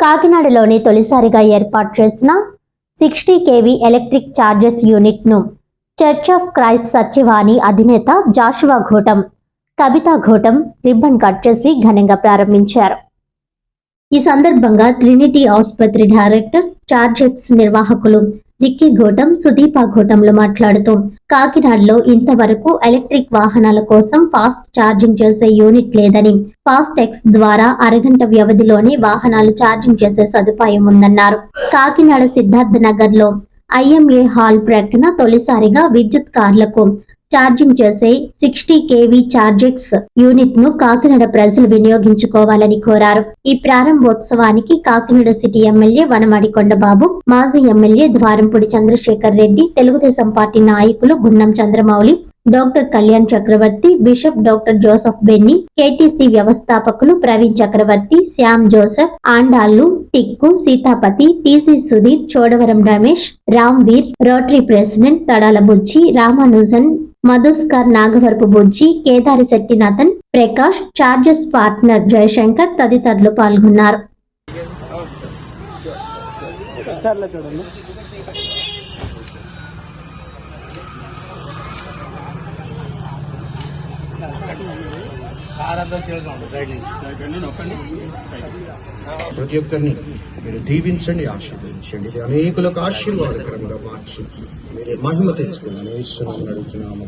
కాకినాడలోని తొలిసారిగా ఏర్పాటు చేసిన 60 kV ఎలక్ట్రిక్ చార్జర్స్ యూనిట్ ను చర్చ్ ఆఫ్ క్రైస్ట్ సత్యవాణి అధినేత జాషువా ఘోటం, కవితా ఘోటం రిబ్బన్ కట్ చేసి ఘనంగా ప్రారంభించారు. ఈ సందర్భంగా ట్రినిటీ ఆసుపత్రి డైరెక్టర్, చార్జెక్స్ నిర్వాహకులు రిక్కీ ఘోటం, సుదీపా ఘోటంలు మాట్లాడుతూ కాకినాడలో ఇంతవరకు ఎలక్ట్రిక్ వాహనాల కోసం ఫాస్ట్ ఛార్జింగ్ చేసే యూనిట్ లేదని, ఫాస్ట్ ఎక్స్ ద్వారా అరగంట వ్యవధిలోనే వాహనాలు ఛార్జింగ్ చేసే సదుపాయం ఉందన్నారు. కాకినాడ సిద్ధార్థ నగర్ లో IMA హాల్ ప్రక్కన తొలిసారిగా విద్యుత్ కార్లకు ఛార్జింగ్ చేసే 60 kV చార్జెక్స్ యూనిట్ ను కాకినాడ ప్రజలు వినియోగించుకోవాలని కోరారు. ఈ ప్రారంభోత్సవానికి కాకినాడ సిటీ ఎమ్మెల్యే వనమాడి కొండబాబు, మాజీ ఎమ్మెల్యే ద్వారంపూడి చంద్రశేఖర్ రెడ్డి, తెలుగుదేశం పార్టీ నాయకులు Gunnam Chandramouli, doctor Kalyan Chakravarthy, bishop doctor Joseph Benny, KTC వ్యవస్థాపకులు Praveen Chakravarthy, Shyam Joseph, Andallu, Tikku, Seethapathi, TC Sudheer, Chodavaram Ramesh, Ramveer, rotary president Tadala Bujji, Ramanujan, Madhuskar, Nagavarapu Bujji, Kedari Shettinathan, Prakash, charges partner Jayashankar తదితరులు పాల్గొన్నారు. ప్రతి ఒక్కరిని మీరు దీవించండి, ఆశీర్వదించండి. అనేకులకు ఆశీర్వాదకరంగా మార్చి మీరు మహిమ తెచ్చుకున్నాను ఇస్తున్నామని అడుగుతున్నాము.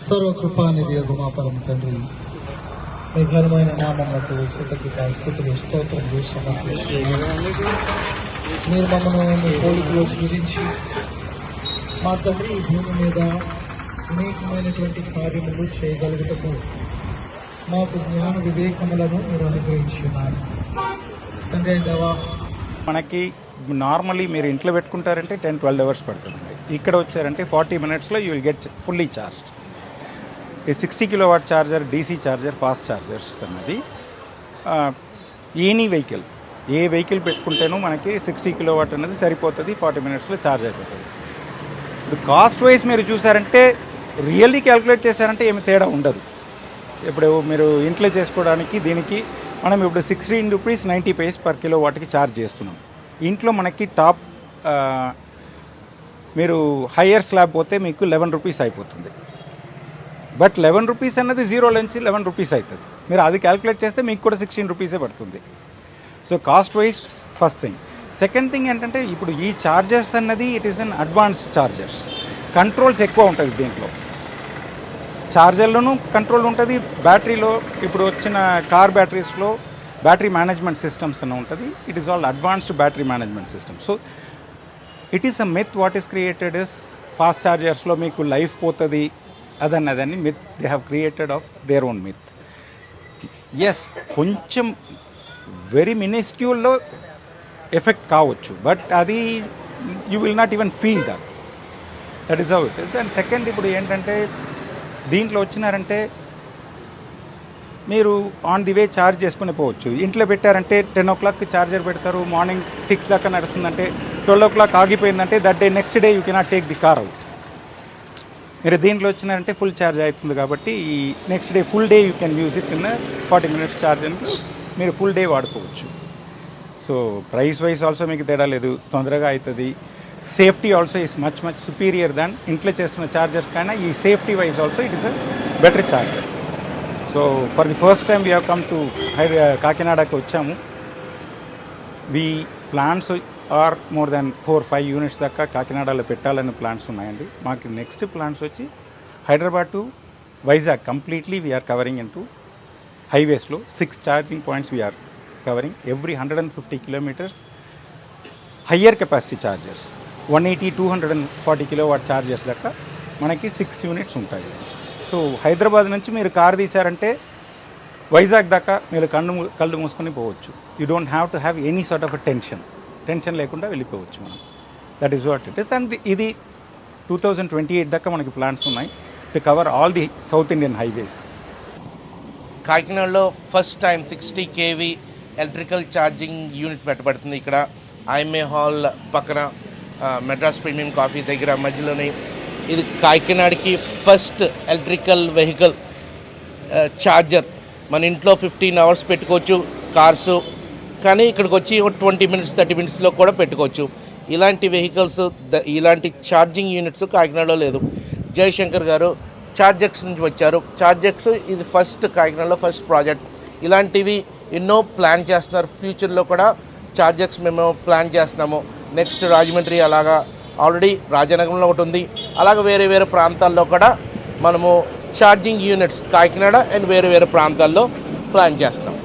సర్వకృపానిధి మా పరమ తండ్రి, మీ ఘనమైన నామమునకు స్తుతులు స్తోత్రములు సమర్పించి మీరు మమ్మల్ని మీ పోలికలో సృజించి మా తండ్రి ఈ భూమి మీద అనేకమైనటువంటి కార్యములు చేయగలుగుటకు మాకు జ్ఞాన వివేకములను మీరు అనుగ్రహించున్నారు తండ్రి. మనకి నార్మల్లీ మీరు ఇంట్లో పెట్టుకుంటారంటే 10-12 అవర్స్ పడుతుందండి. ఇక్కడ వచ్చారంటే 40 minutesలో you will get fully charged. ఈ 60 kW charger, DC charger, fast chargers అన్నది ఎనీ వెహికల్, ఏ వెహికల్ పెట్టుకుంటేనో మనకి 60 kW అనేది సరిపోతుంది, 40 minutesలో ఛార్జ్ అయిపోతుంది. ఇప్పుడు కాస్ట్ వైజ్ మీరు చూసారంటే, రియల్లీ క్యాలిక్యులేట్ చేశారంటే ఏమి తేడా ఉండదు. ఇప్పుడు మీరు ఇంట్లో చేసుకోవడానికి దీనికి మనం ఇప్పుడు 16 rupees 90 paise per kilowattకి ఛార్జ్ చేస్తున్నాం. ఇంట్లో మనకి టాప్ మీరు హయ్యర్ స్లాబ్ పోతే మీకు 11 rupees అయిపోతుంది. బట్ 11 rupees అన్నది 0 నుంచి 11 rupees అవుతుంది. మీరు అది క్యాలిక్యులేట్ చేస్తే మీకు కూడా 16 rupees పడుతుంది. So cost wise first thing. Second thing ఏంటంటే, ఇప్పుడు ఈ ఛార్జర్స్ అన్నది it is an advanced chargers. Controls ఎక్కువ ఉంటుంది దీంట్లో. ఛార్జర్లోనూ కంట్రోల్ ఉంటుంది, బ్యాటరీలో ఇప్పుడు వచ్చిన కార్ బ్యాటరీస్లో బ్యాటరీ మేనేజ్మెంట్ సిస్టమ్స్ అని ఉంటుంది. It is all advanced battery management system. So it is a myth what is created is fast ఛార్జర్స్లో మీకు లైఫ్ పోతుంది అదన్నదని myth they have created of their own myth. Yes, కొంచెం very మినిస్క్యూల్లో effect కావచ్చు, but అది you will not even feel that is how it is. And second, ఇప్పుడు ఏంటంటే దీంట్లో వచ్చినారంటే మీరు ఆన్ ది వే ఛార్జ్ చేసుకుని పోవచ్చు. ఇంట్లో పెట్టారంటే 10 o'clock ఛార్జర్ పెడతారు, మార్నింగ్ 6 దాకా నడుస్తుందంటే 12 o'clock ఆగిపోయిందంటే that day next day you cannot take the car out. మీరు దీంట్లో వచ్చినారంటే ఫుల్ ఛార్జ్ అవుతుంది కాబట్టి ఈ next day full day you can use it in 40 minutes ఛార్జర్కి మీరు ఫుల్ డే వాడుకోవచ్చు. సో ప్రైస్ వైజ్ ఆల్సో మీకు తేడా లేదు, తొందరగా అవుతుంది. Safety also is much superior దాన్ ఇంట్లో చేస్తున్న ఛార్జర్స్ కన్నా ఈ safety wise also it is a better charger. So for the first time we have come to కాకినాడకి వచ్చాము. We plans are more than 4-5 units దాకా కాకినాడలో పెట్టాలని ప్లాన్స్ ఉన్నాయండి. మాకు నెక్స్ట్ ప్లాన్స్ వచ్చి Hyderabad to Vizag completely we're covering in two హైవేస్లో 6 charging points we're covering every 150 kilometers. Higher capacity chargers 180-240 kW chargers దాకా మనకి 6 units ఉంటాయి. సో హైదరాబాద్ నుంచి మీరు కార్ తీశారంటే వైజాగ్ దాకా మీరు కళ్ళు మూసుకొని పోవచ్చు. You don't have to have any sort of tension లేకుండా వెళ్ళిపోవచ్చు మనం. That is what it is. And ఇది 2028 దాకా మనకి ప్లాన్స్ ఉన్నాయి to cover all the south Indian highways. కాకినాడలో first time 60 kV electrical charging unit పెట్టబడుతుంది. ఇక్కడ IMA హాల్ పక్కన మెడ్రాస్ ప్రీమియం కాఫీ దగ్గర మధ్యలోనే ఇది కాకినాడకి ఫస్ట్ ఎలక్ట్రికల్ వెహికల్ ఛార్జర్ మన ఇంట్లో 15 అవర్స్ పెట్టుకోవచ్చు కార్సు, కానీ ఇక్కడికి వచ్చి 20 మినిట్స్ 30 మినిట్స్లో కూడా పెట్టుకోవచ్చు. ఇలాంటి వెహికల్స్ ఇలాంటి ఛార్జింగ్ యూనిట్స్ కాకినాడలో లేదు. జయశంకర్ గారు ఛార్జెక్స్ నుంచి వచ్చారు. ఛార్జెక్స్ ఇది కాకినాడలో ఫస్ట్ ప్రాజెక్ట్. ఇలాంటివి ఎన్నో ప్లాన్ చేస్తున్నారు. ఫ్యూచర్లో కూడా ఛార్జెక్స్ మేము ప్లాన్ చేస్తున్నాము. నెక్స్ట్ రాజమండ్రి, అలాగా ఆల్రెడీ రాజనగరంలో ఒకటి ఉంది. అలాగే వేరే వేరే ప్రాంతాల్లో కూడా మనము ఛార్జింగ్ యూనిట్స్ కాకినాడ అండ్ వేరే వేరే ప్రాంతాల్లో ప్లాన్ చేస్తున్నాం.